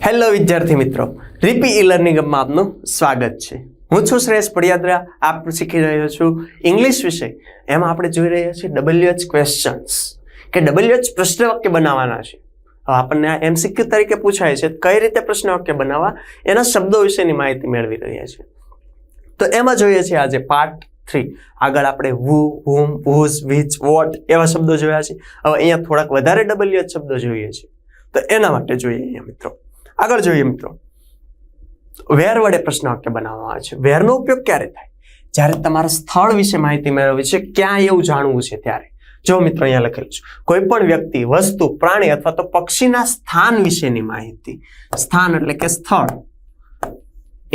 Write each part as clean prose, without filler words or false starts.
Hello વિદ્યાર્થી મિત્રો, રીપી e learning માં આપનું સ્વાગત છે। હું છું શ્રેયસ પડિયાદરા। આપ શીખી રહ્યો છું ઇંગ્લિશ વિષય। એમાં આપણે જોઈ રહ્યા છીએ WH ક્વેશ્ચન્સ કે WH પ્રશ્ન વાક્ય બનાવવાના છે। આપણને આ MCQ તરીકે પૂછાય છે કઈ રીતે પ્રશ્ન વાક્ય બનાવવા, એના શબ્દો વિશેની માહિતી મેળવી રહ્યા છે। તો એમાં જોઈએ છીએ આજે પાર્ટ 3। આગળ આપણે who, whom, whose, which, what એવા શબ્દો જોયા છે। હવે અહીંયા થોડાક વધારે WH શબ્દો જોઈએ છે, તો એના માટે જોઈએ અહીંયા મિત્રો। આગળ જોઈએ મિત્રો, વેર વડે પ્રશ્ન વાક્ય બનાવવામાં આવે છે। વેરનો ઉપયોગ ક્યારે થાય? જ્યારે તમારા સ્થળ વિશે માહિતી મેળવવી છે, ક્યાં એવું જાણવું છે ત્યારે। જો મિત્રો અહીંયા લખેલું છે, કોઈ પણ વ્યક્તિ, વસ્તુ, પ્રાણી અથવા તો પક્ષીના સ્થાન વિશેની માહિતી, સ્થાન એટલે કે સ્થળ,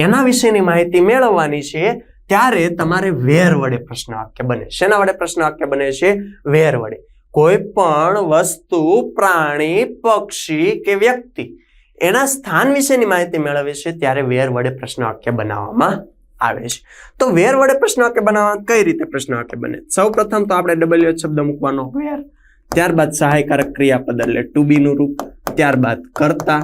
એના વિશેની માહિતી મેળવવાની છે ત્યારે તમારે વેર વડે પ્રશ્ન વાક્ય બને। શેના વડે પ્રશ્ન વાક્ય બને છે? વેર વડે। કોઈ પણ વસ્તુ, પ્રાણી, પક્ષી કે વ્યક્તિ એના સ્થાન વિશેની માહિતી મેળવે છે ત્યારે વેર વડે પ્રશ્ન વાક્ય બનાવવામાં આવે છે। તો વેર વડે પ્રશ્ન વાક્ય બનાવવા કઈ રીતે પ્રશ્ન વાક્ય બને? સૌપ્રથમ તો આપણે WH શબ્દ મૂકવાનો વેર, ત્યારબાદ સહાયકારક ક્રિયાપદ એટલે ટુ બી નું રૂપ, ત્યારબાદ કર્તા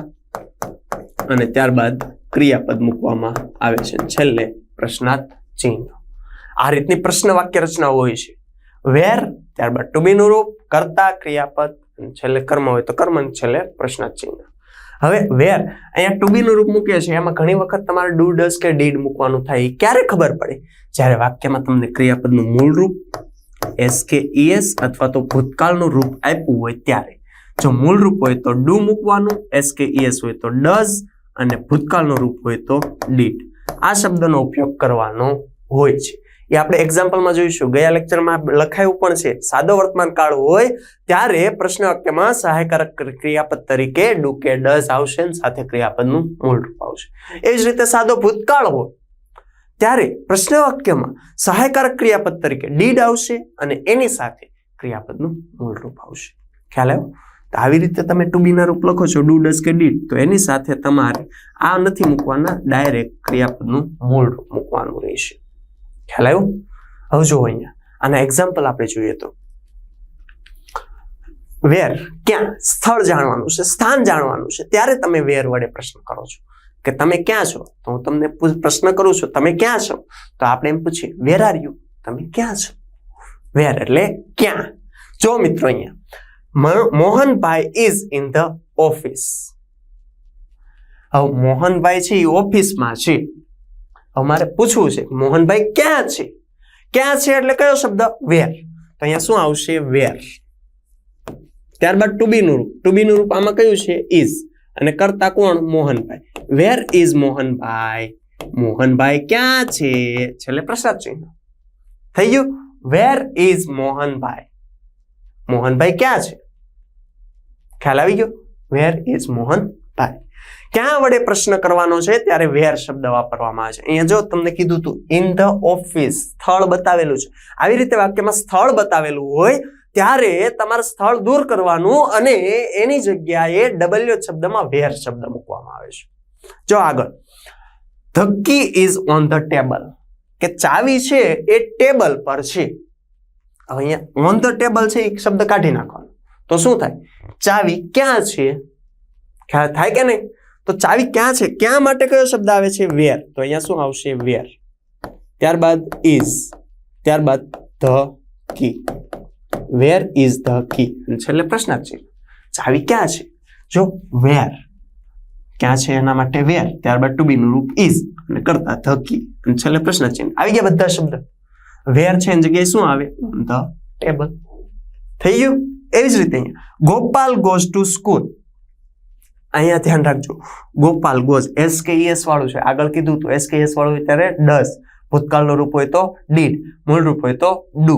અને ત્યારબાદ ક્રિયાપદ મૂકવામાં આવે છે, છેલ્લે પ્રશ્નાર્થ ચિહ્ન। આ રીતની પ્રશ્ન વાક્ય રચના હોય છે। વેર, ત્યારબાદ ટુ બી નું રૂપ, કર્તા, ક્રિયાપદ, છેલ્લે કર્મ હોય તો કર્મ, છેલ્લે પ્રશ્નાર્થ ચિહ્ન। હવે વેર અહીંયા ટુ બી નું રૂપ મૂકીએ છીએ, એમાં ઘણી વખત તમારે ડુ, ડઝ કે ડીડ મૂકવાનું થાય। ક્યારે ખબર પડે? જ્યારે વાક્યમાં તમને ક્રિયાપદનું મૂળ રૂપ એસ કે ઈએસ અથવા તો ભૂતકાળનું રૂપ આપ્યું હોય ત્યારે। જો મૂળ રૂપ હોય તો ડુ મૂકવાનું, એસ કે ઈએસ હોય તો ડઝ અને ભૂતકાળનું રૂપ હોય તો ડીડ। આ શબ્દનો ઉપયોગ કરવાનો હોય છે। એ આપણે એક્ઝામ્પલમાં જોઈશું। ગયા લેક્ચરમાં લખાયું પણ છે, સાદો વર્તમાન કાળ હોય ત્યારે પ્રશ્ન વાક્યમાં સહાયકારક ક્રિયાપદ તરીકે ડુ કે ડઝ આવશે અને સાથે ક્રિયાપદનું મૂળ રૂપ આવશે। એ જ રીતે સાદો ભૂતકાળ હોય ત્યારે પ્રશ્ન વાક્યમાં સહાયકારક ક્રિયાપદ તરીકે ડીડ આવશે અને એની સાથે ક્રિયાપદનું મૂળ રૂપ આવશે। ખ્યાલ આવ્યો? તો આવી રીતે તમે ટુ બી ના રૂપ લખો છો, ડુ, ડઝ કે ડીડ, તો એની સાથે તમારે આ નથી મૂકવાના, ડાયરેક્ટ ક્રિયાપદનું મૂળ રૂપ મૂકવાનું રહેશે। ખ્યાલ આવ્યો? હવે જો અહીંયા આના એક્ઝામ્પલ આપણે જોઈએ તો વેર, ક્યાં, સ્થળ જાણવાનું છે, સ્થાન જાણવાનું છે ત્યારે તમે વેર વડે પ્રશ્ન કરો છો કે તમે ક્યાં છો। તો હું તમને પ્રશ્ન કરું છું, તમે ક્યાં છો? તો આપણે એમ પૂછીએ વેર આર યુ, તમે ક્યાં છો? વેર એટલે ક્યાં। જો મિત્રો અહીંયા Mohanbhai is in the office. હવે મોહનભાઈ છે એ ઓફિસમાં છે। અમારે પૂછવું છે મોહનભાઈ ક્યાં છે? ક્યાં છે એટલે કયો શબ્દ? વેર। તો અહીંયા શું આવશે? વેર। ત્યારબાદ ટુ બી નું રૂપ, ટુ બી નું રૂપ આમાં કયું છે? ઇઝ, અને કરતા કોણ? મોહનભાઈ। Where is Mohanbhai? મોહનભાઈ ક્યાં છે? છેલ્લે પ્રશ્નાર્થ ચિહ્ન। થઈ ગયું? વેર ઇઝ મોહનભાઈ? મોહનભાઈ ક્યાં છે? ખ્યાલ આવી ગયો? વેર ઇઝ મોહનભાઈ। ક્યાં વડે પ્રશ્ન કરવાનો છે ત્યારે વેર શબ્દ વાપરવામાં આવે છે। અહીંયા જો તમને કીધું હતું ઇન ધ ઓફિસ, સ્થળ બતાવેલું છે। આવી રીતે વાક્યમાં સ્થળ બતાવેલું હોય ત્યારે તમારે સ્થળ દૂર કરવાનું અને એની જગ્યાએ WH શબ્દમાં વેર શબ્દ મૂકવામાં આવે છે। જો આગળ, the key is on the table, કે ચાવી છે એ ટેબલ પર છે। હવે અહીંયા ઓન ધ ટેબલ છે એ શબ્દ કાઢી નાખવાનો, તો શું થાય? ચાવી ક્યાં છે? ખ્યાલ થાય કે નહીં? તો ચાવી ક્યાં છે, ક્યાં માટે કયો શબ્દ આવે છે? વેર। તો અહીંયા શું આવશે? વેર। ત્યારબાદ ઇઝ, ત્યારબાદ the key, where is the key, અને છેલ્લે પ્રશ્નાર્થ ચિહ્ન। ચાવી ક્યાં છે? જો વેર ક્યાં છે એના માટે વેર, ત્યારબાદ ટુ બી નું રૂપ ઇઝ અને કરતા ધ કી, અને છેલ્લે પ્રશ્નાર્થ ચિહ્ન। આવી ગયા બધા શબ્દ। વેર છે એની જગ્યાએ શું આવે? On the table. થઈ ગયું? એવી જ રીતે અહીંયા ગોપાલ ગોઝ ટુ સ્કૂલ। અહીંયા ધ્યાન રાખજો, ગોપાલ ગોઝ SKES વાળું છે। આગળ કીધું તો SKES વાળું હોય ત્યારે ડઝ, ભૂતકાળનું રૂપ હોય તો ડીડ, મૂળ રૂપ હોય તો ડુ।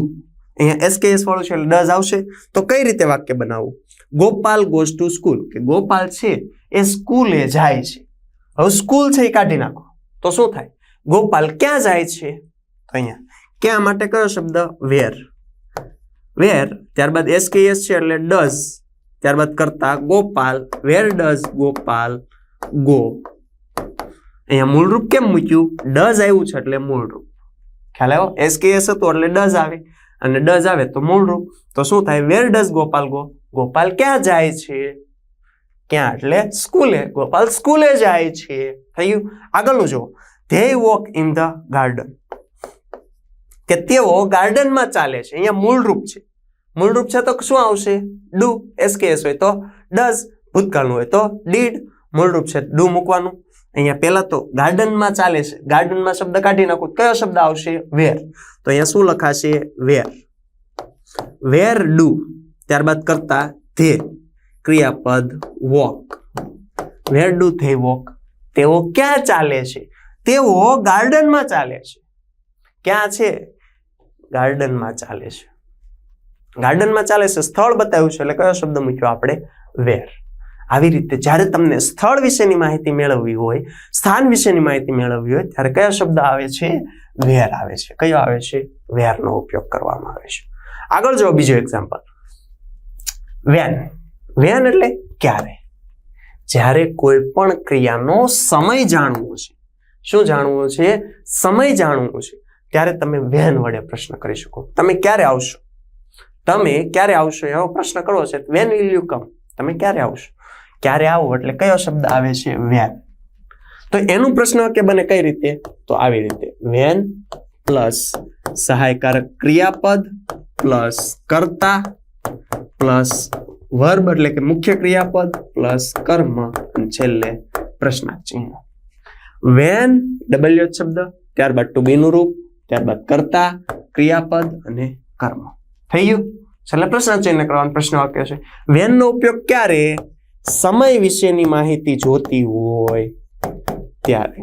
અહીંયા SKES વાળું છે એટલે ડઝ આવશે। તો કઈ રીતે વાક્ય બનાવવું? ગોપાલ ગોઝ ટુ સ્કૂલ, કે ગોપાલ છે એ સ્કૂલે જાય છે। હવે સ્કૂલ છે એ કાઢી નાખો તો શું થાય? ગોપાલ ક્યાં જાય છે? તો અહીંયા ક્યાં માટે કયો શબ્દ? વેર। વેર, ત્યારબાદ SKES છે એટલે ડઝ, ત્યારબાદ કરતા Gopal, where does Gopal go. અહીંયા મૂળ રૂપ કેમ મૂક્યું? ડઝ આવ્યું છે એટલે મૂળ રૂપ। ખ્યાલ આવ્યો? SKES હતું એટલે ડઝ આવે, અને ડઝ આવે તો મૂળ રૂપ, તો શું થાય? Where does Gopal go? Gopal ક્યાં જાય છે? ક્યાં? એટલે સ્કૂલે. ગોપાલ સ્કૂલે જાય છે. થયું. આગળનું જુઓ. They walk in the garden, કે તેઓ ગાર્ડનમાં ચાલે છે. અહીંયા મૂળરૂપ છે. મૂળરૂપ છે તો શું આવશે? ડુ. એસકેએસ હોય તો ડઝ, ભૂતકાળનું હોય તો ડીડ. મૂળરૂપ છે ડુ મૂકવાનું. અહીંયા પહેલા તો ગાર્ડનમાં ચાલે છે, ગાર્ડનમાં શબ્દ કાઢી નાખો. કયો શબ્દ આવશે? વેર. તો અહીંયા શું લખાશે? વેર. Where do. ત્યારબાદ કરતા ધે, ક્રિયાપદ walk. Where do they walk. તેઓ ક્યાં ચાલે છે? તેઓ ગાર્ડનમાં ચાલે છે. ક્યાં છે? ગાર્ડનમાં ચાલે છે. ગાર્ડનમાં ચાલે છે, સ્થળ બતાવ્યું છે એટલે કયો શબ્દ મૂક્યો આપણે? વેર. આવી રીતે જ્યારે તમને સ્થળ વિશેની માહિતી મેળવવી હોય, સ્થાન વિશેની માહિતી મેળવવી હોય, ત્યારે કયો શબ્દ આવે છે? વેર આવે છે. કયો આવે છે? વેરનો ઉપયોગ કરવામાં આવે છે. આગળ જો બીજો એક્ઝામ્પલ. વેન. વેન એટલે ક્યારે. જ્યારે કોઈ પણ ક્રિયાનો સમય જાણવો છે. શું જાણવું છે? સમય જાણવું છે. ત્યારે તમે વેન વડે પ્રશ્ન કરી શકો. તમે ક્યારે આવશો? તમે ક્યારે આવશો એવો પ્રશ્ન કરવો છે. When will you come? તમે ક્યારે આવશો? ક્યારે આવો એટલે કયો શબ્દ આવે છે? વેન. તો એનું પ્રશ્ન વાક્ય બને કઈ રીતે? તો આવી રીતે. વેન પ્લસ સહાયકારક ક્રિયાપદ પ્લસ કર્તા પ્લસ વર્બ એટલે કે મુખ્ય ક્રિયાપદ પ્લસ કર્મ અને છેલ્લે પ્રશ્નાર્થ ચિહ્ન. વેન ડબલ્યુ શબ્દ, ત્યારબાદ ટુ બી નું રૂપ, ત્યારબાદ કર્તા, ક્રિયાપદ અને કર્મ. થઈ ગયું? છેલ્લે પ્રશ્નાર્થ ચિહ્ન કરવાનો પ્રશ્ન વાક્ય છે. વેન નો ઉપયોગ ક્યારે? સમય વિશેની માહિતી જોતી હોય ત્યારે.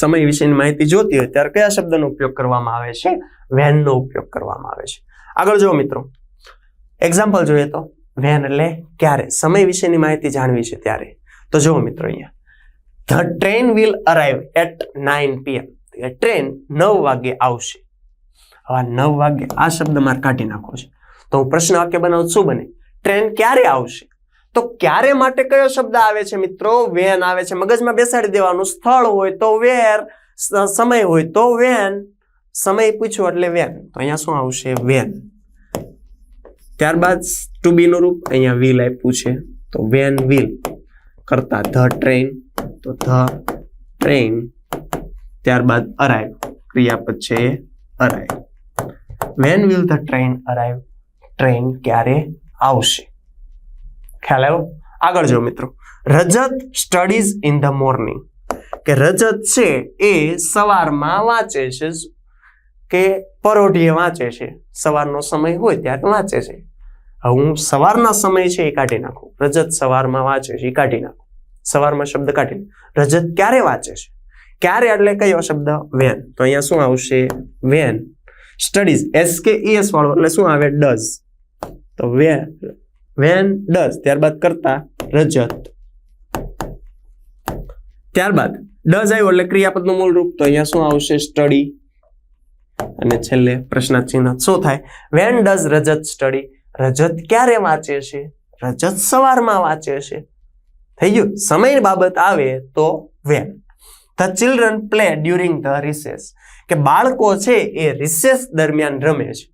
સમય વિશેની માહિતી જોતી હોય ત્યારે કયા શબ્દનો ઉપયોગ કરવામાં આવે છે? વેન નો ઉપયોગ કરવામાં આવે છે. આગળ જુઓ મિત્રો, એક્ઝામ્પલ જોઈએ તો વેન એટલે ક્યારે, સમય વિશેની માહિતી જાણવી છે ત્યારે. તો જુઓ મિત્રો, અહીંયા the train will arrive at 9 PM. Train 9 વાગે આવશે. હવે 9 વાગે આ શબ્દ મારે કાઢી નાખવો છે. તો હું પ્રશ્ન વાક્ય બનાવું. શું બને? ટ્રેન ક્યારે આવશે? તો ક્યારે માટે કયો શબ્દ આવે છે મિત્રો? વેન આવે છે. મગજમાં બેસાડી દેવાનું. સ્થળ હોય તો વેર, સમય હોય તો વેન. સમય પૂછ્યો એટલે વેન. તો અહીંયા શું આવશે? વેન. ત્યારબાદ ટુ બી નું રૂપ, અહીંયા વિલ આપ્યું છે તો વેન વિલ. કરતા ધ ટ્રેન તો ધ ટ્રેન. ત્યારબાદ અરાઇવ, ક્રિયાપદ છે arrive. When will the train arrive. Train ક્યારે આવશે. ખ્યાલ આવ્યો? આગળ જો મિત્રો, રજત સ્ટડીઝ ઇન ધ મોર્નિંગ. કે રજત છે એ સવારમાં વાંચે છે, કે પરોઢીએ વાંચે છે. સવારનો સમય હોય ત્યારે વાંચે છે. હવે હું સવારના સમય છે એ કાઢી નાખું. રજત સવારમાં વાંચે છે એ કાઢી નાખું. સવારમાં શબ્દ કાઢી. રજત ક્યારે વાંચે છે? ક્યારે એટલે કયો શબ્દ? વેન. તો અહીંયા શું આવશે? વેન. સ્ટડીઝ SKES વાળો એટલે શું આવે? ડઝ. તો વેન ડઝ. ત્યારબાદ કરતા રજત. ત્યારબાદ ડઝ આવ્યો એટલે ક્રિયાપદનું મૂળ રૂપ. તો અહીંયા શું આવશે? સ્ટડી. અને છેલ્લે પ્રશ્નાર્થ ચિહ્ન. શું થાય? When does Rajat study. Rajat ક્યારે વાંચે છે? રજત સવારમાં વાંચે છે. થઈ ગયું? સમય બાબત આવે તો when. The children play during the recess. કે બાળકો છે એ રિસેસ દરમિયાન રમે છે.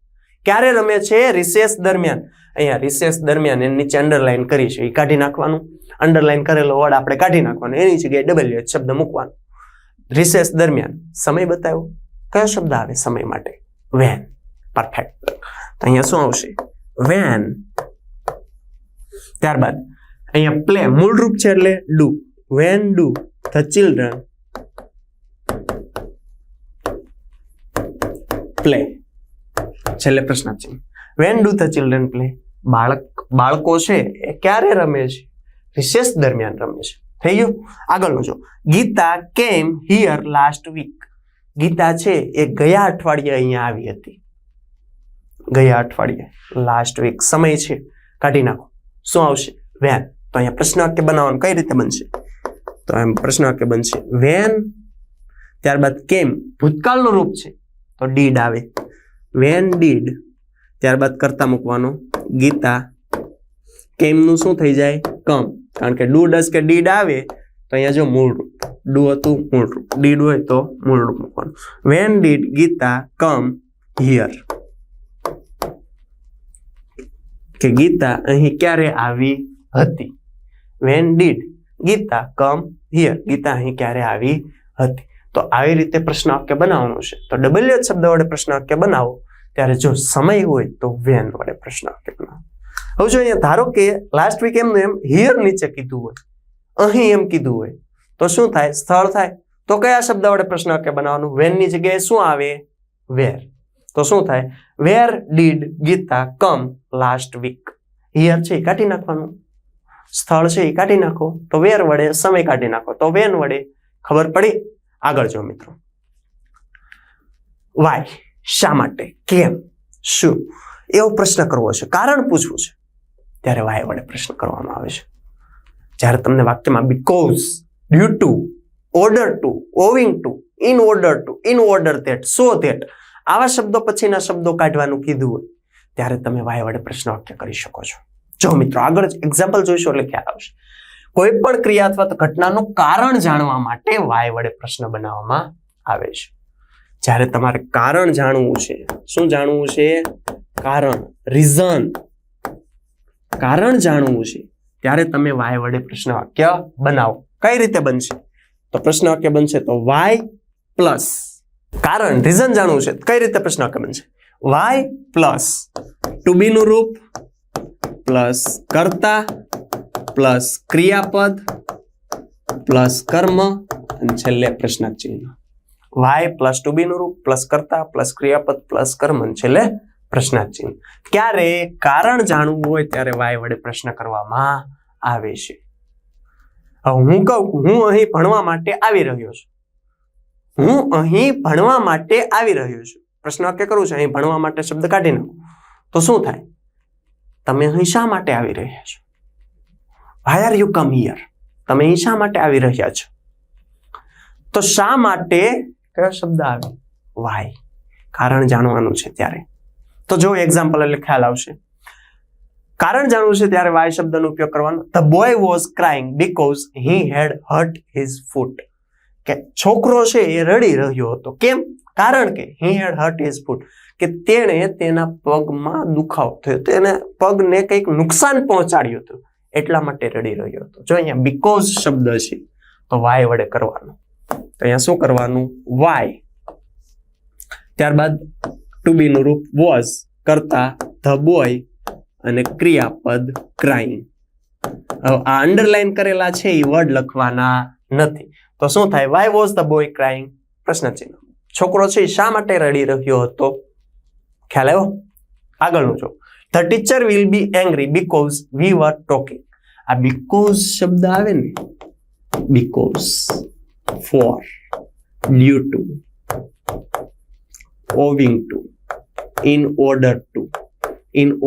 ક્યારે રમે છે? રિસેસ દરમિયાન. અહીંયા રિસેસ દરમિયાન એની નીચે અંડરલાઈન કરી છે એ કાઢી નાખવાનું. અંડરલાઈન કરેલો વર્ડ આપણે કાઢી નાખવાનો. એની જગ્યાએ WH શબ્દ મૂકવાનો. રિસેસ દરમિયાન સમય બતાવ્યો. કયો શબ્દ આવે સમય માટે? વેન. પરફેક્ટ. તો અહીંયા શું આવશે? વેન. ત્યારબાદ અહીંયા પ્લે મૂળ રૂપ છે એટલે do. When do the children play. છેલ્લે પ્રશ્નાર્થ ચિહ્ન. When do the children play. બાળકો છે એ ક્યારે રમે છે? રિસેસ દરમિયાન રમે છે. થઈ ગયું? આગળનું જો. ગીતા કેમ હિયર લાસ્ટ વીક. ગીતા છે એ ગયા અઠવાડિયે અહીંયા આવી હતી. ગયા અઠવાડિયે. લાસ્ટ વીક સમય છે કાઢી નાખો. શું આવશે? વેન. તો અહીંયા પ્રશ્ન વાક્ય બનાવવાનું કઈ રીતે બનશે? તો એમ પ્રશ્ન વાક્ય બનશે વેન. ત્યારબાદ કેમ ભૂતકાળનું રૂપ છે તો ડીડ આવે. When did. ત્યારબાદ કરતા મૂકવાનો ગીતા. કેમનું શું થઈ જાય? કમ. કારણ કે ડુ ડઝ કે ડીડ આવે તો અહીંયા જો મૂળ રૂપ. ડુ હતું મૂળ રૂપ. ડીડ હોય તો મૂળ રૂપ મૂકવાનું. When did Gita come here. કે ગીતા અહીં ક્યારે આવી હતી. When did Gita come here, Gita અહીં ક્યારે આવી હતી. તો આવી રીતે પ્રશ્ન વાક્ય બનાવવાનું છે. તો WH શબ્દ વડે પ્રશ્ન વાક્ય બનાવો ત્યારે જો સમય હોય તો વેન વડે પ્રશ્ન વાક્ય બનાવો. હવે જો અહીંયા ધારો કે લાસ્ટ વીક એમનું એમ હિયર નીચે કીધું હોય, અહીં એમ કીધું હોય, તો શું થાય? સ્થળ થાય. તો કયા શબ્દ વડે પ્રશ્ન વાક્ય બનાવવાનું? વેન ની જગ્યાએ શું આવે? વેર. તો શું થાય? Where did Gita come last week. Here છે એ કાઢી નાખવાનું, સ્થળ છે એ કાઢી નાખો, તો વેર વડે સમય કાઢી નાખો, તો વેન વડે. ખબર પડી? આગળ જો મિત્રો, વાય, શા માટે, કેમ, શું, એવો પ્રશ્ન કરવો છે, કારણ પૂછવું છે, ત્યારે વાય વડે પ્રશ્ન કરવામાં આવે છે. જ્યારે તમને વાક્યમાં because, due to, order to, owing to, in order that, so that આવા શબ્દો પછીના શબ્દો કાઢવાનું કીધું હોય ત્યારે તમે વાય વડે પ્રશ્ન વાક્ય કરી શકો છો. જો મિત્રો આગળ એક્ઝામ્પલ જોઈશું એટલે ખ્યાલ આવશે. કોઈ પણ ક્રિયા અથવા ઘટનાનું કારણ જાણવા માટે વાય વડે પ્રશ્ન બનાવવામાં આવે છે. જ્યારે તમારે કારણ જાણવું છે, શું જાણવું છે? કારણ, રીઝન, કારણ જાણવું છે ત્યારે તમે વાય વડે પ્રશ્ન વાક્ય બનાવો. કઈ રીતે બનશે? તો પ્રશ્ન વાક્ય બનશે તો વાય પ્લસ કારણ, રીઝન જાણવું છે કઈ રીતે પ્રશ્ન વાક્ય બનશે? વાય પ્લસ ટુ બી નું રૂપ પ્લસ કર્તા પ્લસ ક્રિયાપદ પ્લસ કર્મ અને છેલ્લે પ્રશ્નાર્થ ચિહ્ન. વાય પ્લસ ટુ બી નું રૂપ પ્લસ કર્તા પ્લસ ક્રિયાપદ પ્લસ કર્મ અને છેલ્લે પ્રશ્નાર્થ ચિહ્ન. ક્યારે કારણ જાણવું હોય ત્યારે વાય વડે પ્રશ્ન કરવામાં આવે છે. હવે હું કહું હું અહીં ભણવા માટે આવી રહ્યો છું, હું અહીં ભણવા માટે આવી રહ્યો છું, પ્રશ્ન વાક્ય કરું છું, અહીં ભણવા માટે શબ્દ કાઢી નાખો તો શું થાય? તમે અહીં શા માટે આવી રહ્યા છો? Why are you come here? તમે અહીં શા માટે આવી રહ્યા છો? તો શા માટે કયો શબ્દ આવે? વાય. કારણ જાણવાનું છે ત્યારે. તો જો એક્ઝામ્પલ એટલે ખ્યાલ આવશે. કારણ જાણવું છે ત્યારે વાય શબ્દનો ઉપયોગ કરવાનો. The boy was crying because he had hurt his foot. કે છોકરો છે એ રડી રહ્યો હતો. કેમ? કારણ કે he had hurt his foot. કે તેણે તેના પગમાં દુખાવો થયો, તેને પગને કંઈક નુકસાન પહોંચાડ્યું હતું એટલા માટે રડી રહ્યો હતો. જો અહીંયા બીકોઝ શબ્દ છે તો વાય વડે કરવાનું. તો અહીંયા શું કરવાનું? વાય. ત્યારબાદ ટુ બી નું રૂપ વોઝ, કરતા ધ બોય અને ક્રિયાપદ ક્રાઇંગ. હવે આ અંડરલાઈન કરેલા છે એ વર્ડ લખવાના નથી. તો શું થાય? Why was the boy crying? પ્રશ્ન ચિહ્ન. છોકરો છે શા માટે રડી રહ્યો હતો? ખ્યાલ આવ્યો? આગળનું જો, the teacher will be angry because we were talking. આ બીકોઝ શબ્દ આવે ને, because, for, due to, owing to, in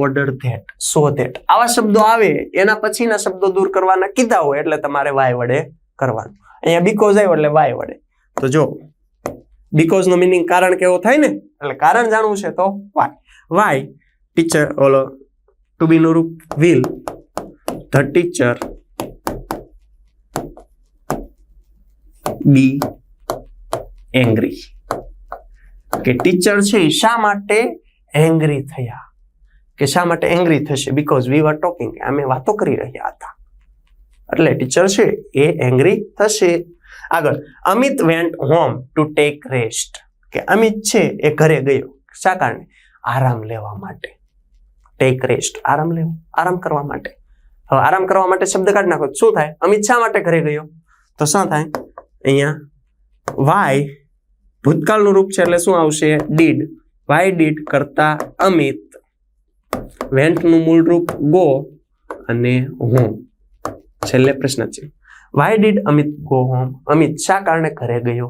order that, so that આવા શબ્દો આવે એના પછીના શબ્દો દૂર કરવાના કીધા હોય એટલે તમારે વાય વડે કરવાનું. અહીંયા બીકોઝ આવ્યો એટલે વાય વડે. તો જો બીકોઝ નો મીનિંગ કારણ કેવો થાય ને, એટલે કારણ જાણવું છે તો વાય. વાય ટીચર, ઓલો ટુ બી નું રૂપ will, the teacher B angry. કે ટીચર છે શા માટે એંગ્રી થયા, કે શા માટે એંગ્રી થશે? બીકોઝ વી વર ટોકિંગ, અમે વાતો કરી રહ્યા હતા એટલે ટીચર છે એ એંગ્રી થશે. આગળ, Amit went home to take rest. કે અમિત છે એ ઘરે ગયો શા કારણે? આરામ લેવા માટે. ટેક રેસ્ટ, આરામ લેવો, આરામ કરવા માટે. હવે આરામ કરવા માટે શબ્દ કાઢી નાખો શું થાય? અમિત શા માટે ઘરે ગયો? તો શું થાય? અહીંયા વાય ભૂતકાળનું રૂપ છે એટલે શું આવશે? ડીડ. વાય ડીડ કરતા અમિત, વેન્ટનું મૂળ રૂપ ગો અને હોમ, છેલ્લે પ્રશ્ન છે. Why did Amit go home? Amit શા કારણે ઘરે ગયો?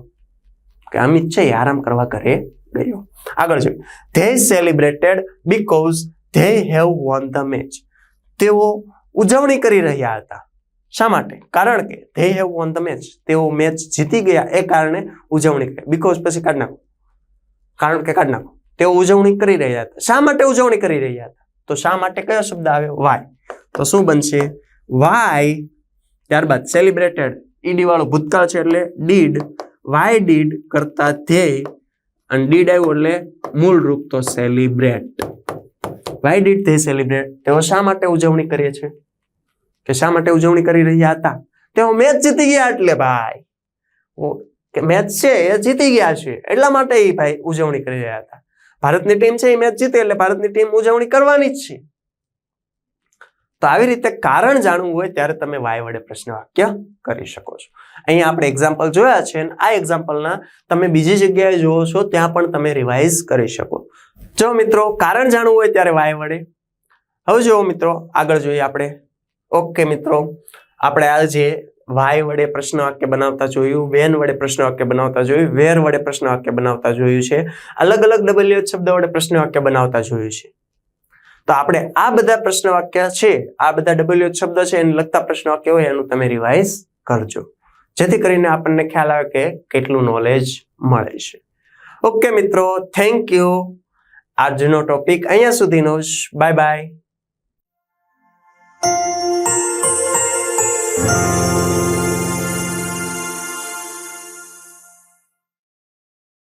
કે અમિત છે એ આરામ કરવા ઘરે ગયો. આગળ જોઈએ, they celebrated because they have won the match. તેઓ ઉજવણી કરી રહ્યા હતા શા માટે? કારણ કે they have won the match, તેઓ મેચ જીતી ગયા એ કારણે ઉજવણી કરી. બીકોઝ પછી કાઢી નાખો, કારણ કે કાઢી નાખો. તેઓ ઉજવણી કરી રહ્યા હતા. શા માટે ઉજવણી કરી રહ્યા હતા? તો શા માટે કયો શબ્દ આવે? વાય. તો શું બનશે? વાય. ત્યારબાદ સેલિબ્રેટેડ, ઈડી વાળું ભૂતકાળ છે એટલે ડીડ. વાય ડીડ કરતા ધ્યેય અને ડીડ આવ્યું એટલે મૂળ રૂપ તો celebrate. Why did they celebrate? તેઓ શા માટે ઉજવણી કરે છે કે શા માટે ઉજવણી કરી રહ્યા હતા? તેઓ મેચ જીતી ગયા એટલે ભાઈ, કે મેચ છે એ જીતી ગયા છે એટલા માટે એ ભાઈ ઉજવણી કરી રહ્યા હતા. ભારતની ટીમ છે એ મેચ જીતે એટલે ભારતની ટીમ ઉજવણી કરવાની જ છે. તો આવી રીતે કારણ જાણવું હોય ત્યારે તમે વાય વડે પ્રશ્ન વાક્ય કરી શકો છો. અહીંયા આપણે એક્ઝામ્પલ જોયા છે અને આ એક્ઝામ્પલના તમે બીજી જગ્યાએ જોવો છો ત્યાં પણ તમે રિવાઇઝ કરી શકો. જો મિત્રો કારણ જાણવું હોય ત્યારે વાય વડે. હવે જુઓ મિત્રો આગળ જોઈએ આપણે. ઓકે મિત્રો, આપણે આ જે વાય વડે પ્રશ્ન વાક્ય બનાવતા જોયું, વેન વડે પ્રશ્ન વાક્ય બનાવતા જોયું, વેર વડે પ્રશ્ન વાક્ય બનાવતા જોયું છે, અલગ અલગ WH શબ્દ વડે પ્રશ્ન વાક્ય બનાવતા જોયું છે. તો આપણે આ બધા પ્રશ્ન વાક્ય છે, આ બધા WH શબ્દ છે એને લગતા પ્રશ્ન વાક્ય હોય એનું તમે રિવાઇઝ કરજો, જેથી કરીને આપણને ખ્યાલ આવે કે કેટલું નોલેજ મળે છે. ઓકે મિત્રો, થેન્ક યુ. આજનો ટોપિક અહીંયા સુધીનો જ. Bye bye.